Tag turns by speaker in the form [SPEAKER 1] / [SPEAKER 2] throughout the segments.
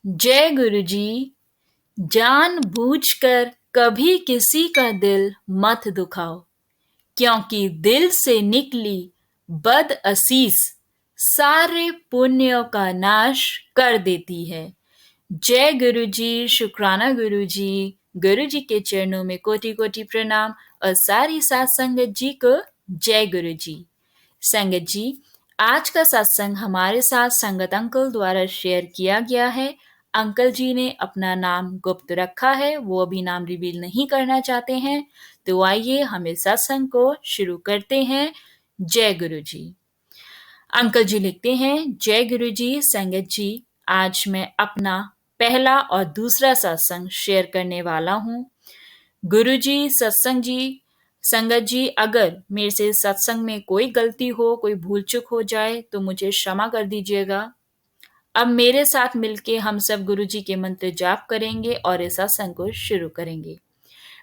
[SPEAKER 1] जय गुरुजी। जानबूझकर कभी किसी का दिल मत दुखाओ, क्योंकि दिल से निकली बदअसीस सारे पुण्यों का नाश कर देती है। जय गुरुजी, शुक्राना गुरुजी। गुरुजी के चरणों में कोटि कोटि प्रणाम और सारी साथ संगत जी को जय गुरुजी। संगत जी, आज का सत्संग हमारे साथ संगत अंकल द्वारा शेयर किया गया है। अंकल जी ने अपना नाम गुप्त रखा है, वो अभी नाम रिवील नहीं करना चाहते हैं। तो आइए हम इस सत्संग को शुरू करते हैं। जय गुरु जी। अंकल जी लिखते हैं, जय गुरु जी। संगत जी, आज मैं अपना पहला और दूसरा सत्संग शेयर करने वाला हूँ। गुरु जी, सत्संग जी, संगत जी, अगर मेरे से सत्संग में कोई गलती हो, कोई भूल चूक हो जाए तो मुझे क्षमा कर दीजिएगा। अब मेरे साथ मिलके हम सब गुरु जी के मंत्र जाप करेंगे और इस सत्संग को शुरू करेंगे।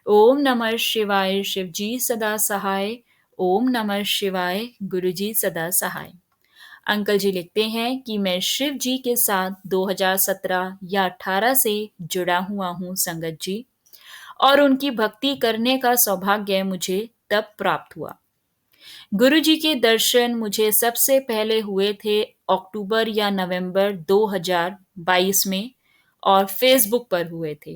[SPEAKER 1] ओम नमः शिवाय, शिव जी सदा सहाय। ओम नमः शिवाय, गुरु जी सदा सहाय। अंकल जी लिखते हैं कि मैं शिव जी के साथ 2017 या 18 से जुड़ा हुआ हूँ संगत जी, और उनकी भक्ति करने का सौभाग्य मुझे तब प्राप्त हुआ। गुरु जी के दर्शन मुझे सबसे पहले हुए थे अक्टूबर या नवंबर 2022 में, और फेसबुक पर हुए थे।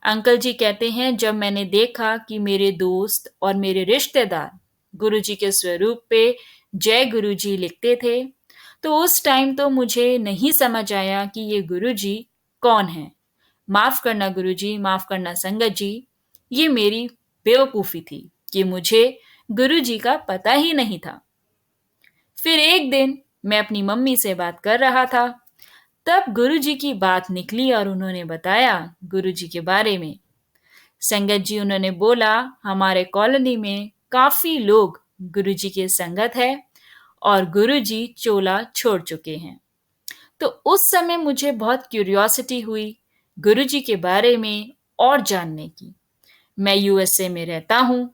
[SPEAKER 1] अंकल जी कहते हैं, जब मैंने देखा कि मेरे दोस्त और मेरे रिश्तेदार गुरु जी के स्वरूप पे जय गुरु जी लिखते थे, तो उस टाइम तो मुझे नहीं समझ आया कि ये गुरु जी कौन है। माफ करना गुरु जी, माफ करना संगत जी, ये मेरी बेवकूफ़ी थी कि मुझे गुरु जी का पता ही नहीं था। फिर एक दिन मैं अपनी मम्मी से बात कर रहा था, तब गुरु जी की बात निकली और उन्होंने बताया गुरु जी के बारे में। संगत जी, उन्होंने बोला हमारे कॉलोनी में काफी लोग गुरु जी के संगत है और गुरु जी चोला छोड़ चुके हैं। तो उस समय मुझे बहुत क्यूरियोसिटी हुई गुरु जी के बारे में और जानने की। मैं यूएसए में रहता हूँ।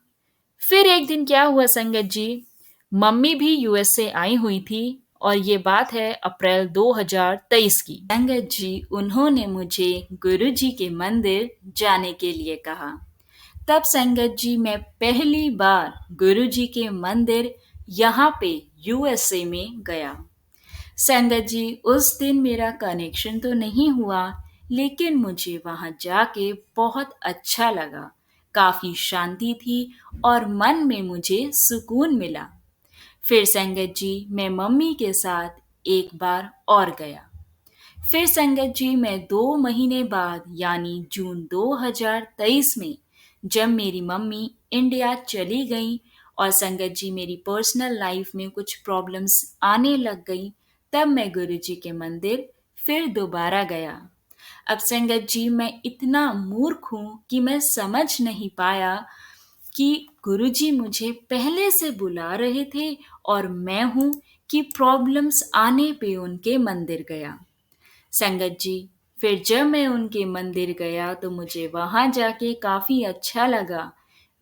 [SPEAKER 1] फिर एक दिन क्या हुआ संगत जी, मम्मी भी यूएसए आई हुई थी, और ये बात है अप्रैल 2023 की। संगत जी, उन्होंने मुझे गुरु जी के मंदिर जाने के लिए कहा। तब संगत जी मैं पहली बार गुरु जी के मंदिर यहाँ पे यूएसए में गया। संगत जी, उस दिन मेरा कनेक्शन तो नहीं हुआ, लेकिन मुझे वहां जाके बहुत अच्छा लगा। काफी शांति थी और मन में मुझे सुकून मिला। फिर संगत जी मैं मम्मी के साथ एक बार और गया। फिर संगत जी मैं 2 महीने बाद यानी जून 2023 में, जब मेरी मम्मी इंडिया चली गई और संगत जी मेरी पर्सनल लाइफ में कुछ प्रॉब्लम्स आने लग गई, तब मैं गुरु जी के मंदिर फिर दोबारा गया। अब संगत जी मैं इतना मूर्ख हूँ कि मैं समझ नहीं पाया कि गुरुजी मुझे पहले से बुला रहे थे और मैं हूँ कि प्रॉब्लम्स आने पे उनके मंदिर गया। संगत जी, फिर जब मैं उनके मंदिर गया तो मुझे वहां जाके काफी अच्छा लगा।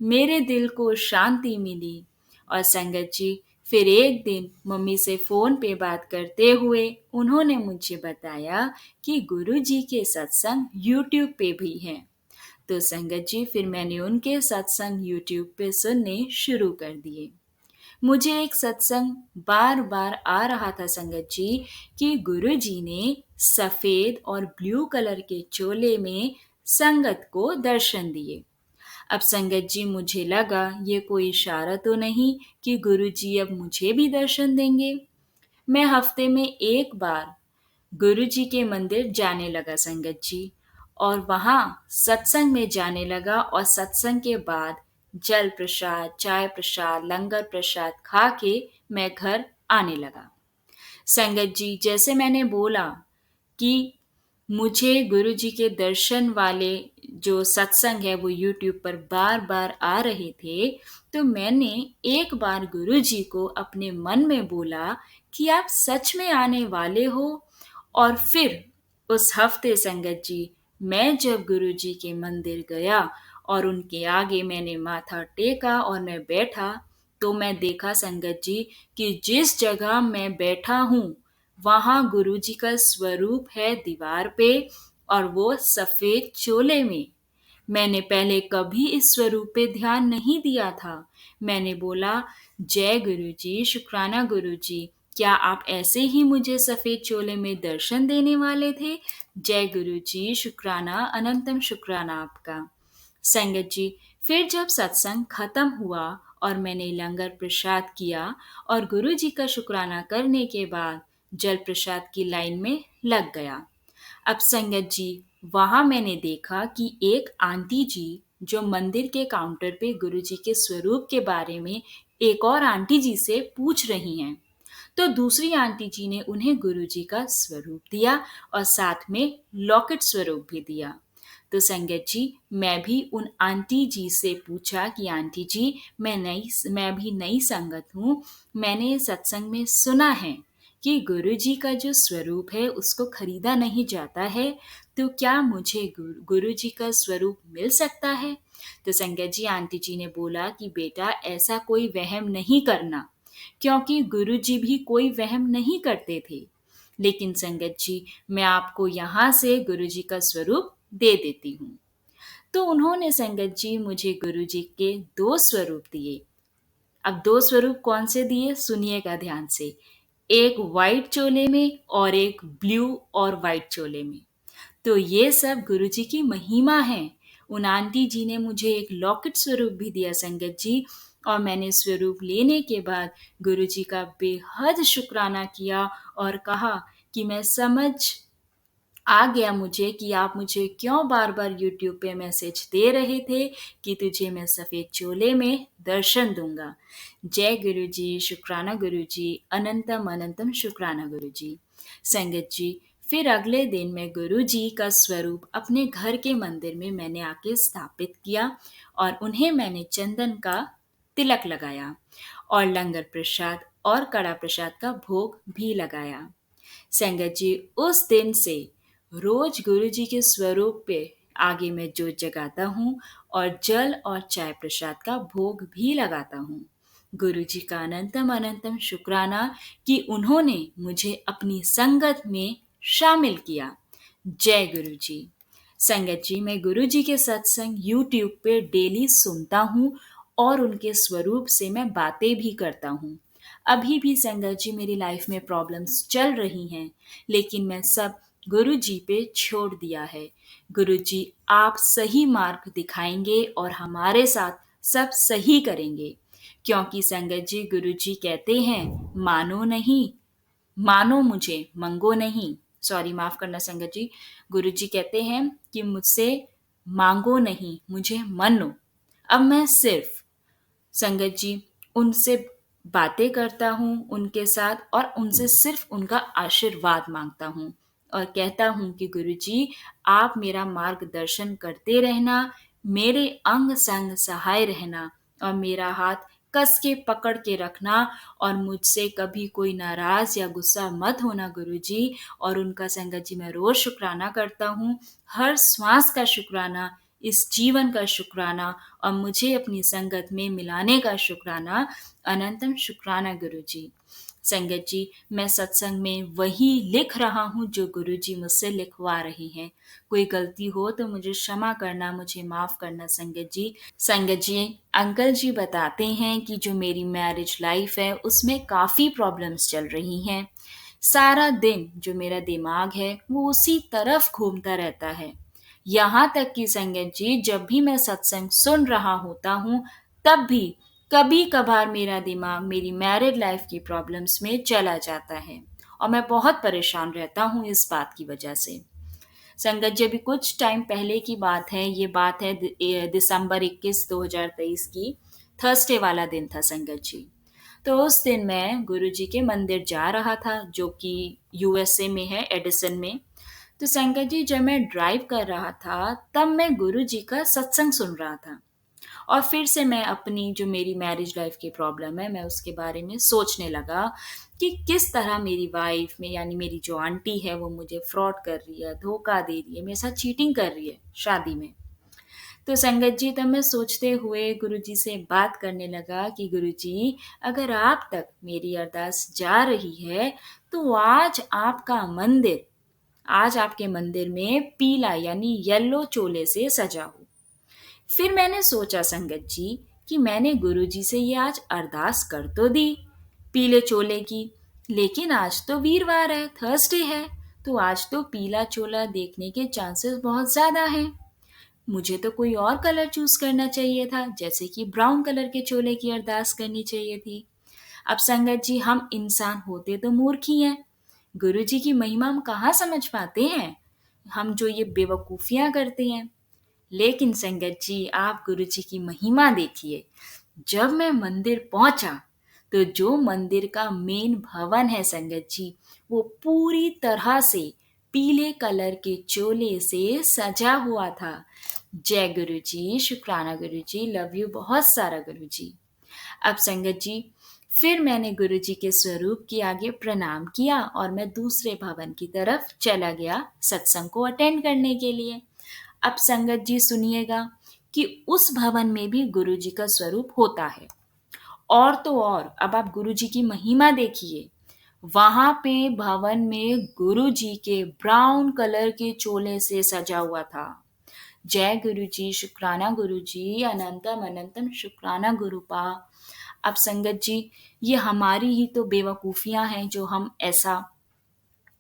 [SPEAKER 1] मेरे दिल को शांति मिली। और संगत जी, फिर एक दिन मम्मी से फोन पे बात करते हुए उन्होंने मुझे बताया कि गुरुजी के सत्संग यूट्यूब पे भी हैं। तो संगत जी, फिर मैंने उनके सत्संग यूट्यूब पे सुनने शुरू कर दिए। मुझे एक सत्संग बार बार आ रहा था संगत जी कि गुरु जी ने सफेद और ब्लू कलर के चोले में संगत को दर्शन दिए। अब संगत जी मुझे लगा ये कोई इशारा तो नहीं कि गुरु जी अब मुझे भी दर्शन देंगे। मैं हफ्ते में एक बार गुरु जी के मंदिर जाने लगा संगत जी, और वहां सत्संग में जाने लगा, और सत्संग के बाद जल प्रसाद, चाय प्रसाद, लंगर प्रसाद खा के मैं घर आने लगा। संगत जी, जैसे मैंने बोला कि मुझे गुरु जी के दर्शन वाले जो सत्संग है वो यूट्यूब पर बार बार आ रहे थे, तो मैंने एक बार गुरु जी को अपने मन में बोला कि आप सच में आने वाले हो। और फिर उस हफ्ते संगत जी मैं जब गुरु जी के मंदिर गया और उनके आगे मैंने माथा टेका और मैं बैठा, तो मैं देखा संगत जी कि जिस जगह मैं बैठा हूँ वहां गुरुजी का स्वरूप है दीवार पे और वो सफेद चोले में। मैंने पहले कभी इस स्वरूप पे ध्यान नहीं दिया था। मैंने बोला, जय गुरुजी, शुक्राना गुरुजी, क्या आप ऐसे ही मुझे सफेद चोले में दर्शन देने वाले थे? जय गुरुजी, शुक्राना, अनंतम शुक्राना आपका। संगत जी, फिर जब सत्संग खत्म हुआ और मैंने लंगर प्रसाद किया और गुरु जी का शुक्राना करने के बाद जल प्रसाद की लाइन में लग गया। अब संगत जी, वहां मैंने देखा कि एक आंटी जी जो मंदिर के काउंटर पे गुरु जी के स्वरूप के बारे में एक और आंटी जी से पूछ रही हैं। तो दूसरी आंटी जी ने उन्हें गुरु जी का स्वरूप दिया और साथ में लॉकेट स्वरूप भी दिया। तो संगत जी, मैं भी उन आंटी जी से पूछा कि आंटी जी, मैं भी नई संगत हूँ। मैंने सत्संग में सुना है कि गुरु जी का जो स्वरूप है उसको खरीदा नहीं जाता है, तो क्या मुझे गुरु जी का स्वरूप मिल सकता है? तो संगत जी, आंटी जी ने बोला कि बेटा, ऐसा कोई वहम नहीं करना, क्योंकि गुरु जी भी कोई वहम नहीं करते थे। लेकिन संगत जी, मैं आपको यहाँ से गुरु जी का स्वरूप दे देती हूँ। तो उन्होंने संगत जी मुझे गुरु जी के 2 स्वरूप दिए। अब 2 स्वरूप कौन से दिए, सुनिएगा ध्यान से। एक व्हाइट चोले में और एक ब्लू और व्हाइट चोले में। तो ये सब गुरु जी की महिमा है। उन आंटी जी ने मुझे एक लॉकेट स्वरूप भी दिया संगत जी, और मैंने स्वरूप लेने के बाद गुरु जी का बेहद शुक्राना किया और कहा कि मैं समझ आ गया मुझे कि आप मुझे क्यों बार बार यूट्यूब पे मैसेज दे रहे थे कि तुझे मैं सफ़ेद चोले में दर्शन दूंगा। जय गुरु जी, शुक्राना गुरु जी, अनंतम अनंतम शुक्राना गुरु जी। संगत जी, फिर अगले दिन मैं गुरु जी का स्वरूप अपने घर के मंदिर में मैंने आके स्थापित किया और उन्हें मैंने चंदन का तिलक लगाया और लंगर प्रसाद और कड़ा प्रसाद का भोग भी लगाया। संगत जी, उस दिन से रोज गुरु जी के स्वरूप पे आगे मैं जोत जगाता हूँ और जल और चाय प्रसाद का भोग भी लगाता हूँ। गुरु जी का अनंतम अनंतम शुक्राना कि उन्होंने मुझे अपनी संगत में शामिल किया। जय गुरु जी। संगत जी, मैं गुरु जी के सत्संग यूट्यूब पे डेली सुनता हूँ और उनके स्वरूप से मैं बातें भी करता हूँ। अभी भी संगत जी मेरी लाइफ में प्रॉब्लम्स चल रही हैं, लेकिन मैं सब गुरु जी पे छोड़ दिया है। गुरु जी, आप सही मार्ग दिखाएंगे और हमारे साथ सब सही करेंगे, क्योंकि संगत जी गुरु जी कहते हैं, मानो नहीं, मानो मुझे, मंगो नहीं। सॉरी, माफ करना संगत जी। गुरु जी कहते हैं कि मुझसे मांगो नहीं, मुझे मनो। अब मैं सिर्फ संगत जी उनसे बातें करता हूँ उनके साथ और उनसे सिर्फ उनका आशीर्वाद मांगता हूँ और कहता हूँ कि गुरु जी, आप मेरा मार्गदर्शन करते रहना, मेरे अंग संग सहाय रहना और मेरा हाथ कस के पकड़ के रखना और मुझसे कभी कोई नाराज या गुस्सा मत होना गुरु जी। और उनका संगत जी मैं रोज शुक्राना करता हूँ, हर श्वास का शुक्राना, इस जीवन का शुक्राना और मुझे अपनी संगत में मिलाने का शुक्राना। अनंतम शुक्राना गुरु जी। संगत जी, मैं सत्संग में वही लिख रहा हूँ जो गुरु जी मुझसे लिखवा रहे हैं। कोई गलती हो तो मुझे क्षमा करना, मुझे माफ करना संगत जी। संगत जी, अंकल जी बताते हैं कि जो मेरी मैरिज लाइफ है उसमें काफी प्रॉब्लम्स चल रही हैं। सारा दिन जो मेरा दिमाग है वो उसी तरफ घूमता रहता है। यहाँ तक कि संगत जी, जब भी मैं सत्संग सुन रहा होता हूँ तब भी कभी कभार मेरा दिमाग मेरी मैरिड लाइफ की प्रॉब्लम्स में चला जाता है और मैं बहुत परेशान रहता हूँ इस बात की वजह से। संगत जी, अभी कुछ टाइम पहले की बात है, ये बात है दिसंबर 21 2023 की। थर्सडे वाला दिन था संगत जी। तो उस दिन मैं गुरु जी के मंदिर जा रहा था जो कि यूएसए में है, एडिसन में। तो संगत जी, जब मैं ड्राइव कर रहा था तब मैं गुरु जी का सत्संग सुन रहा था और फिर से मैं अपनी जो मेरी मैरिज लाइफ की प्रॉब्लम है मैं उसके बारे में सोचने लगा कि किस तरह मेरी वाइफ में यानी मेरी जो आंटी है वो मुझे फ्रॉड कर रही है, धोखा दे रही है, मेरे साथ चीटिंग कर रही है शादी में। तो संगत जी, तब मैं सोचते हुए गुरुजी से बात करने लगा कि गुरुजी, अगर आप तक मेरी अरदास जा रही है तो आज आपके मंदिर में पीला यानी येलो चोले से सजा हो। फिर मैंने सोचा संगत जी कि मैंने गुरुजी से ये आज अरदास कर तो दी पीले चोले की, लेकिन आज तो वीरवार है, थर्सडे है, तो आज तो पीला चोला देखने के चांसेस बहुत ज़्यादा हैं। मुझे तो कोई और कलर चूज करना चाहिए था, जैसे कि ब्राउन कलर के चोले की अरदास करनी चाहिए थी। अब संगत जी, हम इंसान होते तो मूर्ख ही हैं। गुरु जी की महिमा हम कहाँ समझ पाते हैं, हम जो ये बेवकूफ़ियाँ करते हैं। लेकिन संगत जी, आप गुरु जी की महिमा देखिए। जब मैं मंदिर पहुंचा तो जो मंदिर का मेन भवन है संगत जी, वो पूरी तरह से पीले कलर के चोले से सजा हुआ था। जय गुरु जी, शुक्राना गुरु जी, लव यू बहुत सारा गुरु जी। अब संगत जी, फिर मैंने गुरु जी के स्वरूप के आगे प्रणाम किया और मैं दूसरे भवन की तरफ चला गया सत्संग को अटेंड करने के लिए। अब संगत जी सुनिएगा कि उस भवन में भी गुरु जी का स्वरूप होता है। और तो और, अब आप गुरु जी की महिमा देखिए। वहां पे भवन में गुरु जी के ब्राउन कलर के चोले से सजा हुआ था। जय गुरु जी, शुक्राना गुरु जी, अनंतम अनंतम शुक्राना गुरुपा। अब संगत जी, ये हमारी ही तो बेवकूफियां हैं जो हम ऐसा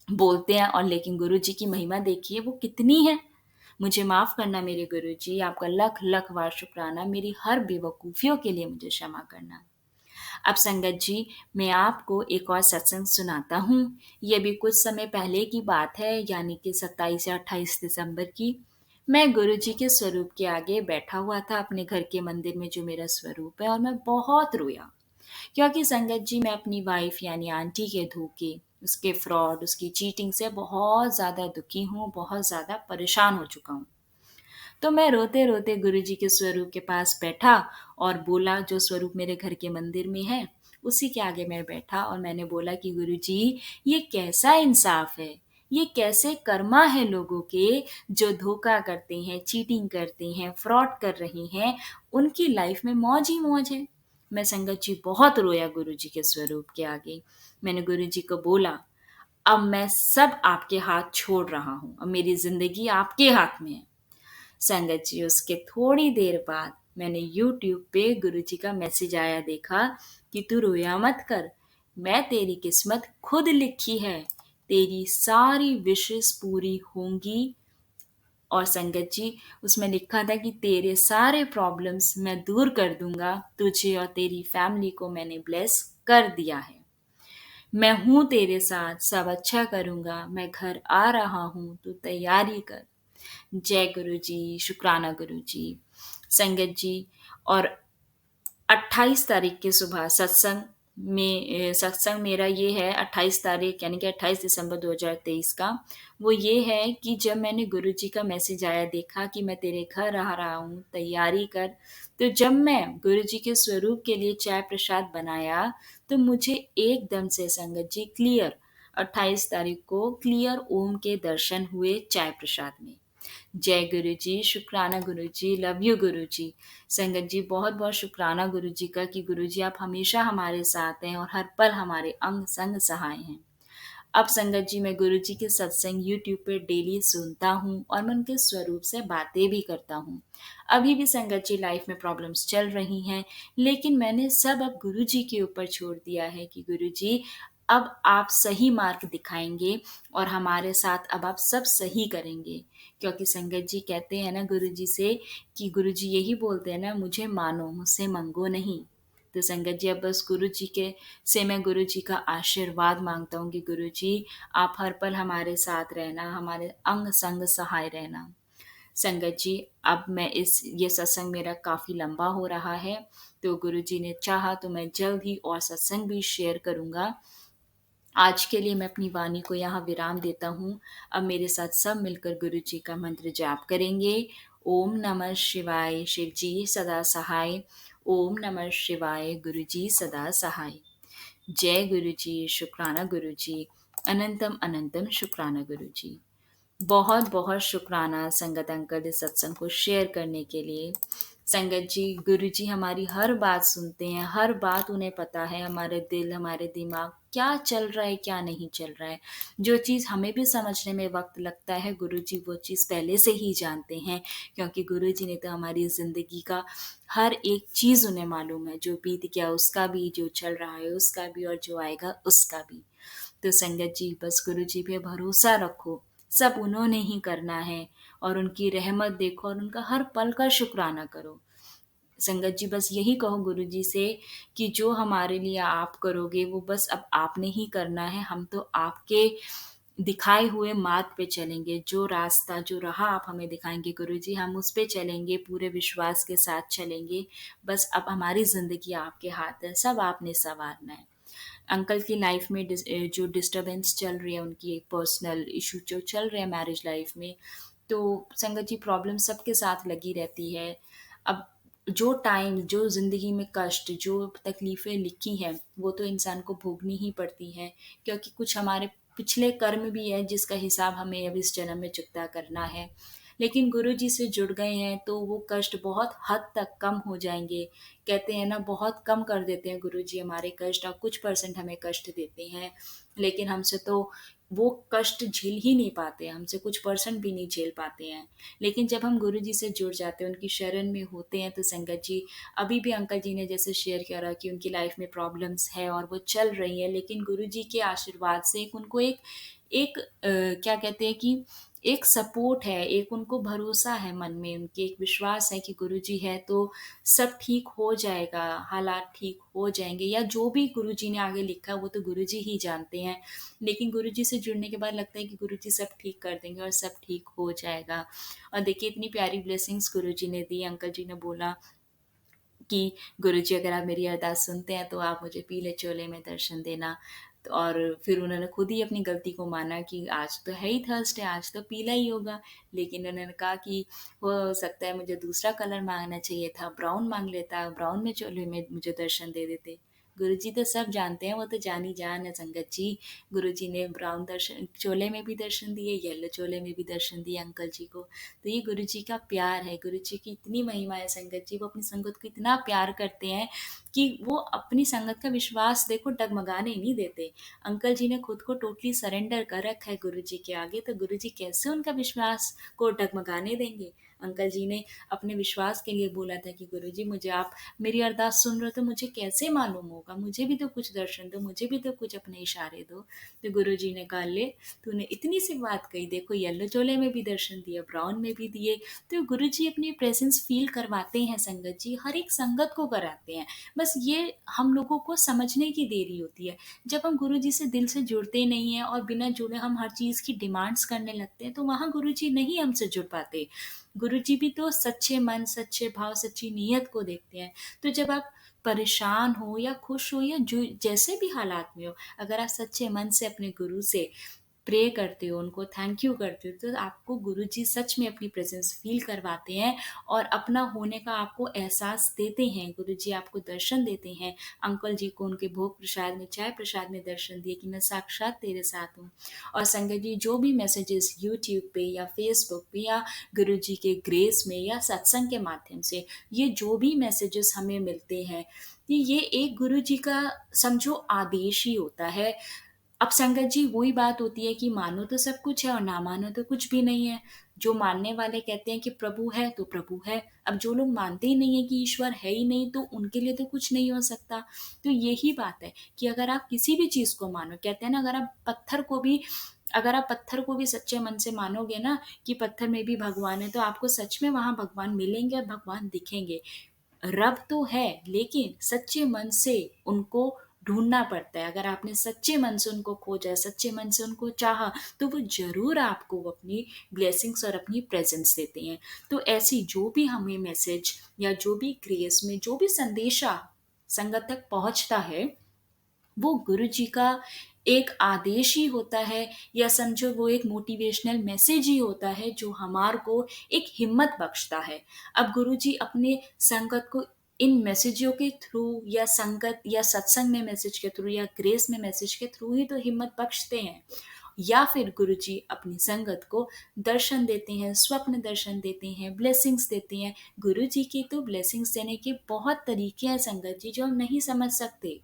[SPEAKER 1] बोलते हैं, और लेकिन गुरु जी की महिमा देखिए वो कितनी है। मुझे माफ करना मेरे गुरु जी, आपका लख लख बार शुक्राना, मेरी हर बेवकूफियों के लिए मुझे क्षमा करना। अब संगत जी, मैं आपको एक और सत्संग सुनाता हूँ। ये भी कुछ समय पहले की बात है, यानी कि 27 या 28 दिसंबर की। मैं गुरु जी के स्वरूप के आगे बैठा हुआ था अपने घर के मंदिर में जो मेरा स्वरूप है, और मैं बहुत रोया, क्योंकि संगत जी, मैं अपनी वाइफ यानी आंटी के धोखे, उसके फ्रॉड, उसकी चीटिंग से बहुत ज़्यादा दुखी हूँ, बहुत ज़्यादा परेशान हो चुका हूँ। तो मैं रोते रोते गुरु जी के स्वरूप के पास बैठा और बोला, जो स्वरूप मेरे घर के मंदिर में है उसी के आगे मैं बैठा, और मैंने बोला कि गुरु जी, ये कैसा इंसाफ है, ये कैसे कर्मा है लोगों के जो धोखा करते हैं, चीटिंग करते हैं, फ्रॉड कर रहे हैं, उनकी लाइफ में मौज ही मौज है। मैं संगत जी बहुत रोया गुरु जी के स्वरूप के आगे। मैंने गुरु जी को बोला, अब मैं सब आपके हाथ छोड़ रहा हूँ, अब मेरी जिंदगी आपके हाथ में है। संगत जी, उसके थोड़ी देर बाद मैंने यूट्यूब पे गुरुजी का मैसेज आया देखा कि तू रोया मत कर, मैं तेरी किस्मत खुद लिखी है, तेरी सारी विशेष पूरी होंगी। और संगत जी, उसमें लिखा था कि तेरे सारे प्रॉब्लम्स मैं दूर कर दूंगा, तुझे और तेरी फैमिली को मैंने ब्लेस कर दिया है, मैं हूँ तेरे साथ, सब अच्छा करूंगा, मैं घर आ रहा हूँ, तू तैयारी कर। जय गुरु जी, शुक्राना गुरु जी। संगत जी, और 28 तारीख की सुबह सत्संग मेरा ये है, 28 तारीख यानी कि 28 दिसंबर 2023 का। वो ये है कि जब मैंने गुरु जी का मैसेज आया देखा कि मैं तेरे घर आ रहा हूँ, तैयारी कर, तो जब मैं गुरु जी के स्वरूप के लिए चाय प्रसाद बनाया तो मुझे एकदम से संगत जी क्लियर 28 तारीख को क्लियर ओम के दर्शन हुए चाय प्रसाद में। जय गुरु जी, शुक्राना गुरु जी, लव यू गुरु जी। संगत जी, बहुत बहुत शुक्राना गुरु जी का कि गुरु जी आप हमेशा हमारे साथ हैं और हर पल हमारे अंग संग सहाय हैं। अब संगत जी, मैं गुरु जी के सत्संग यूट्यूब पे डेली सुनता हूँ और मैं उनके स्वरूप से बातें भी करता हूँ। अभी भी संगत जी लाइफ में प्रॉब्लम्स चल रही हैं, लेकिन मैंने सब अब गुरु जी के ऊपर छोड़ दिया है कि गुरु जी, अब आप सही मार्ग दिखाएंगे और हमारे साथ अब आप सब सही करेंगे। क्योंकि संगत जी कहते हैं ना गुरु जी से, कि गुरु जी यही बोलते हैं ना, मुझे मानो मुझसे मंगो नहीं। तो संगत जी, अब बस गुरु जी के से मैं गुरु जी का आशीर्वाद मांगता हूँ कि गुरु जी आप हर पल हमारे साथ रहना, हमारे अंग संग सहाय रहना। संगत जी, अब मैं ये सत्संग मेरा काफ़ी लंबा हो रहा है, तो गुरु जी ने चाहा तो मैं जल्द ही और सत्संग भी शेयर करूँगा। आज के लिए मैं अपनी वाणी को यहाँ विराम देता हूँ। अब मेरे साथ सब मिलकर गुरु जी का मंत्र जाप करेंगे। ओम नमः शिवाय, शिव जी सदा सहाय। ओम नमः शिवाय, गुरु जी सदा सहाय। जय गुरु जी, शुक्राना गुरु जी, अनंतम अनंतम शुक्राना गुरु जी। बहुत बहुत शुक्राना संगत अंकल इस सत्संग को शेयर करने के लिए। संगत जी, गुरुजी हमारी हर बात सुनते हैं, हर बात उन्हें पता है, हमारे दिल, हमारे दिमाग क्या चल रहा है, क्या नहीं चल रहा है। जो चीज़ हमें भी समझने में वक़्त लगता है, गुरुजी वो चीज़ पहले से ही जानते हैं, क्योंकि गुरुजी ने तो हमारी ज़िंदगी का हर एक चीज़ उन्हें मालूम है, जो बीत गया उसका भी, जो चल रहा है उसका भी और जो आएगा उसका भी। तो संगत जी, बस गुरुजी पे भरोसा रखो, सब उन्होंने ही करना है और उनकी रहमत देखो और उनका हर पल का शुक्राना करो। संगत जी, बस यही कहो गुरुजी से कि जो हमारे लिए आप करोगे वो बस अब आपने ही करना है, हम तो आपके दिखाए हुए मार्ग पे चलेंगे, जो रास्ता, जो राह आप हमें दिखाएँगे गुरुजी, हम उस पे चलेंगे, पूरे विश्वास के साथ चलेंगे। बस अब हमारी ज़िंदगी आपके हाथ है, सब आपने सँवारना है। अंकल की लाइफ में जो डिस्टरबेंस चल रही है, उनकी एक पर्सनल इशू जो चल रहे हैं मैरिज लाइफ में, तो संगत जी प्रॉब्लम सबके साथ लगी रहती है। अब जो टाइम, जो ज़िंदगी में कष्ट, जो तकलीफ़ें लिखी हैं, वो तो इंसान को भोगनी ही पड़ती हैं, क्योंकि कुछ हमारे पिछले कर्म भी है जिसका हिसाब हमें अब इस जन्म में चुकता करना है। लेकिन गुरुजी से जुड़ गए हैं तो वो कष्ट बहुत हद तक कम हो जाएँगे। कहते हैं ना, बहुत कम कर देते हैं गुरुजी हमारे कष्ट, और कुछ परसेंट हमें कष्ट देते हैं, लेकिन हमसे तो वो कष्ट झेल ही नहीं पाते, हमसे कुछ परसेंट भी नहीं झेल पाते हैं। लेकिन जब हम गुरुजी से जुड़ जाते हैं, उनकी शरण में होते हैं, तो संगत जी, अभी भी अंकल जी ने जैसे शेयर करा कि उनकी लाइफ में प्रॉब्लम्स है और वो चल रही है, लेकिन गुरुजी के आशीर्वाद से एक उनको एक एक क्या कहते हैं कि एक सपोर्ट है, एक उनको भरोसा है मन में, उनके एक विश्वास है कि गुरुजी है तो सब ठीक हो जाएगा, हालात ठीक हो जाएँगे, या जो भी गुरुजी ने आगे लिखा वो तो गुरुजी ही जानते हैं। लेकिन गुरुजी से जुड़ने के बाद लगता है कि गुरुजी सब ठीक कर देंगे और सब ठीक हो जाएगा। और देखिए इतनी प्यारी ब्लेसिंग्स गुरुजी ने दी, अंकल जी ने बोला कि गुरुजी, अगर आप मेरी अरदास सुनते हैं तो आप मुझे पीले चोले में दर्शन देना। तो और फिर उन्होंने खुद ही अपनी गलती को माना कि आज तो है ही थर्सडे, आज तो पीला ही होगा। लेकिन उन्होंने कहा कि हो सकता है मुझे दूसरा कलर माँगना चाहिए था, ब्राउन माँग लेता, ब्राउन में चोले में मुझे दर्शन दे देते। गुरुजी तो सब जानते हैं, वो तो जानी जान है संगत जी। गुरुजी ने ब्राउन दर्शन चोले में भी दर्शन दिए, येलो चोले में भी दर्शन दिए अंकल जी को। तो ये गुरुजी का प्यार है, गुरुजी की इतनी महिमा है संगत जी, वो अपनी संगत को इतना प्यार करते हैं कि वो अपनी संगत का विश्वास देखो डगमगाने नहीं देते। अंकल जी ने खुद को टोटली सरेंडर कर रखा है गुरुजी के आगे, तो गुरुजी कैसे उनका विश्वास को डगमगाने देंगे। अंकल जी ने अपने विश्वास के लिए बोला था कि गुरुजी, मुझे आप मेरी अरदास सुन रहे हो तो मुझे कैसे मालूम होगा, मुझे भी तो कुछ दर्शन दो, मुझे भी तो कुछ अपने इशारे दो। तो गुरुजी ने कहा, ले तूने इतनी सी बात कही, देखो येलो चोले में भी दर्शन दिए, ब्राउन में भी दिए। तो गुरुजी अपनी प्रेजेंस फील करवाते हैं संगत जी, हर एक संगत को कराते हैं। बस ये हम लोगों को समझने की देरी होती है। जब हम गुरुजी से दिल से जुड़ते नहीं हैं और बिना जुड़े हम हर चीज़ की डिमांड्स करने लगते हैं, तो वहाँ गुरुजी नहीं हमसे जुड़ पाते। गुरुजी भी तो सच्चे मन, सच्चे भाव, सच्ची नीयत को देखते हैं। तो जब आप परेशान हो या खुश हो या जो जैसे भी हालात में हो, अगर आप सच्चे मन से अपने गुरु से प्रे करते हो, उनको थैंक यू करते हो, तो आपको गुरुजी सच में अपनी प्रेज़ेंस फ़ील करवाते हैं और अपना होने का आपको एहसास देते हैं। गुरुजी आपको दर्शन देते हैं। अंकल जी को उनके भोग प्रसाद में, चाय प्रसाद में दर्शन दिए कि मैं साक्षात तेरे साथ हूँ। और संगत जी, जो भी मैसेजेस यूट्यूब पे या फ़ेसबुक पे या गुरुजी के ग्रेस में या सत्संग के माध्यम से, ये जो भी मैसेजेस हमें मिलते हैं, ये एक गुरुजी का समझो आदेश ही होता है। अब संगत जी वही बात होती है कि मानो तो सब कुछ है और ना मानो तो कुछ भी नहीं है। जो मानने वाले कहते हैं कि प्रभु है तो प्रभु है। अब जो लोग मानते ही नहीं है कि ईश्वर है ही नहीं, तो उनके लिए तो कुछ नहीं हो सकता। तो यही बात है कि अगर आप किसी भी चीज़ को मानो, कहते हैं ना, अगर आप पत्थर को भी सच्चे मन से मानोगे ना कि पत्थर में भी भगवान है, तो आपको सच में वहाँ भगवान मिलेंगे और भगवान दिखेंगे। रब तो है, लेकिन सच्चे मन से उनको ढूँढना पड़ता है। अगर आपने सच्चे मन से उनको खोजा, सच्चे मन से उनको चाहा, तो वो ज़रूर आपको वो अपनी ब्लेसिंग्स और अपनी प्रेज़ेंस देते हैं। तो ऐसी जो भी हमें मैसेज या जो भी ग्रेस में जो भी संदेशा संगत तक पहुँचता है, वो गुरुजी का एक आदेश ही होता है, या समझो वो एक मोटिवेशनल मैसेज ही होता है जो हमार को एक हिम्मत बख्शता है। अब गुरुजी अपने संगत को इन मैसेजों के थ्रू या संगत या सत्संग में मैसेज के थ्रू या ग्रेस में मैसेज के थ्रू ही तो हिम्मत बख्शते हैं। या फिर गुरुजी अपनी संगत को दर्शन देते हैं, स्वप्न दर्शन देते हैं, ब्लेसिंग्स देते हैं। गुरुजी की तो ब्लेसिंग्स देने के बहुत तरीके हैं संगत जी, जो हम नहीं समझ सकते।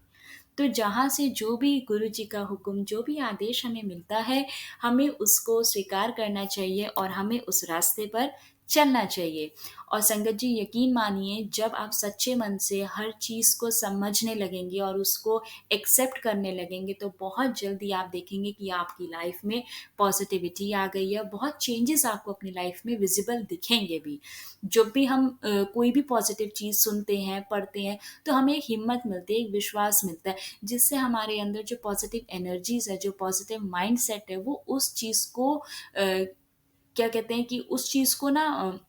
[SPEAKER 1] तो जहाँ से जो भी गुरु जी का हुक्म, जो भी आदेश हमें मिलता है, हमें उसको स्वीकार करना चाहिए और हमें उस रास्ते पर चलना चाहिए। और संगत जी यकीन मानिए, जब आप सच्चे मन से हर चीज़ को समझने लगेंगे और उसको एक्सेप्ट करने लगेंगे, तो बहुत जल्दी आप देखेंगे कि आपकी लाइफ में पॉजिटिविटी आ गई है। बहुत चेंजेस आपको अपनी लाइफ में विजिबल दिखेंगे भी। जब भी हम कोई भी पॉजिटिव चीज़ सुनते हैं, पढ़ते हैं, तो हमें एक हिम्मत मिलती है, एक विश्वास मिलता है, जिससे हमारे अंदर जो पॉजिटिव एनर्जीज है, जो पॉजिटिव माइंडसेट है, वो उस चीज़ को क्या कहते हैं कि उस चीज़ को ना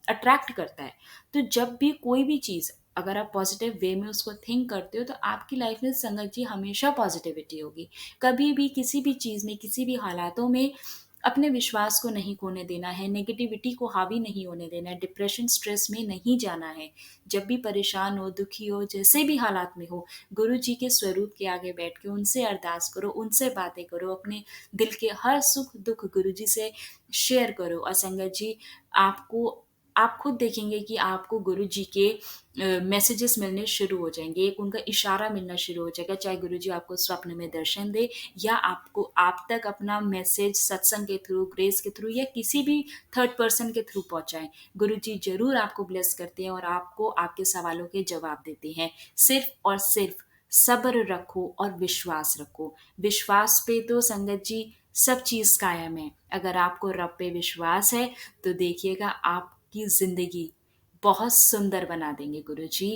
[SPEAKER 1] अट्रैक्ट करता है। तो जब भी कोई भी चीज़, अगर आप पॉजिटिव वे में उसको थिंक करते हो, तो आपकी लाइफ में संगत जी हमेशा पॉजिटिविटी होगी। कभी भी किसी भी चीज़ में, किसी भी हालातों में अपने विश्वास को नहीं खोने देना है, नेगेटिविटी को हावी नहीं होने देना है, डिप्रेशन, स्ट्रेस में नहीं जाना है। जब भी परेशान हो, दुखी हो, जैसे भी हालात में हो, गुरु जी के स्वरूप के आगे बैठ के उनसे अरदास करो, उनसे बातें करो, अपने दिल के हर सुख दुख गुरु जी से शेयर करो। और संगत जी, आपको आप खुद देखेंगे कि आपको गुरु जी के मैसेजेस मिलने शुरू हो जाएंगे, एक उनका इशारा मिलना शुरू हो जाएगा, चाहे गुरु जी आपको स्वप्न में दर्शन दे या आपको आप तक अपना मैसेज सत्संग के थ्रू, ग्रेस के थ्रू या किसी भी थर्ड पर्सन के थ्रू पहुंचाएं। गुरु जी जरूर आपको ब्लेस करते हैं और आपको आपके सवालों के जवाब देते हैं। सिर्फ और सिर्फ सब्र रखो और विश्वास रखो। विश्वास पे तो संगत जी सब चीज कायम है। अगर आपको रब पे विश्वास है, तो देखिएगा आपकी जिंदगी बहुत सुंदर बना देंगे गुरु जी।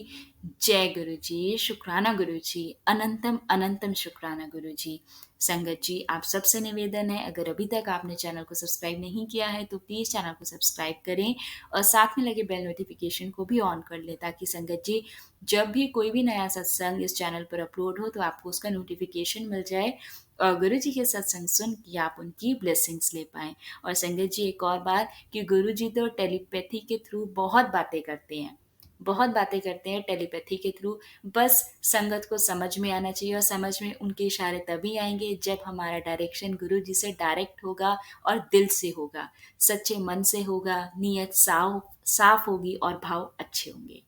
[SPEAKER 1] जय गुरु जी, शुक्राना गुरु जी, अनंतम अनंतम शुक्राना गुरु जी। संगत जी, आप सबसे निवेदन है, अगर अभी तक आपने चैनल को सब्सक्राइब नहीं किया है, तो प्लीज़ चैनल को सब्सक्राइब करें और साथ में लगे बेल नोटिफिकेशन को भी ऑन कर लें, ताकि संगत जी जब भी कोई भी नया सत्संग इस चैनल पर अपलोड हो, तो आपको उसका नोटिफिकेशन मिल जाए और गुरु जी के सत्संग सुन के आप उनकी ब्लेसिंग्स ले पाएँ। और संगत जी एक और बात, कि गुरु जी तो टेलीपैथी के थ्रू बहुत बातें करते हैं, बहुत बातें करते हैं टेलीपैथी के थ्रू। बस संगत को समझ में आना चाहिए, और समझ में उनके इशारे तभी आएंगे जब हमारा डायरेक्शन गुरु जी से डायरेक्ट होगा और दिल से होगा, सच्चे मन से होगा, नीयत साफ साफ होगी और भाव अच्छे होंगे।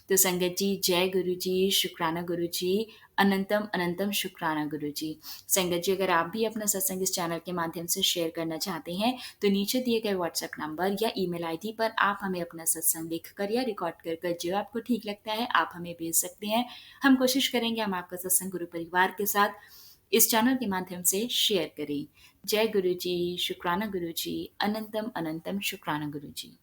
[SPEAKER 1] तो संगत जी, जय गुरु जी, शुक्राना गुरु जी, अनंतम अनंतम शुक्राना गुरु जी। संगत जी, अगर आप भी अपना सत्संग इस चैनल के माध्यम से शेयर करना चाहते हैं, तो नीचे दिए गए व्हाट्सएप नंबर या ईमेल आईडी पर आप हमें अपना सत्संग लिखकर या रिकॉर्ड कर जो आपको ठीक लगता है आप हमें भेज सकते हैं। हम कोशिश करेंगे हम आपका सत्संग गुरु परिवार के साथ इस चैनल के माध्यम से शेयर करें। जय गुरु जी, शुक्राना गुरु जी, अनंतम अनंतम शुक्राना गुरु जी।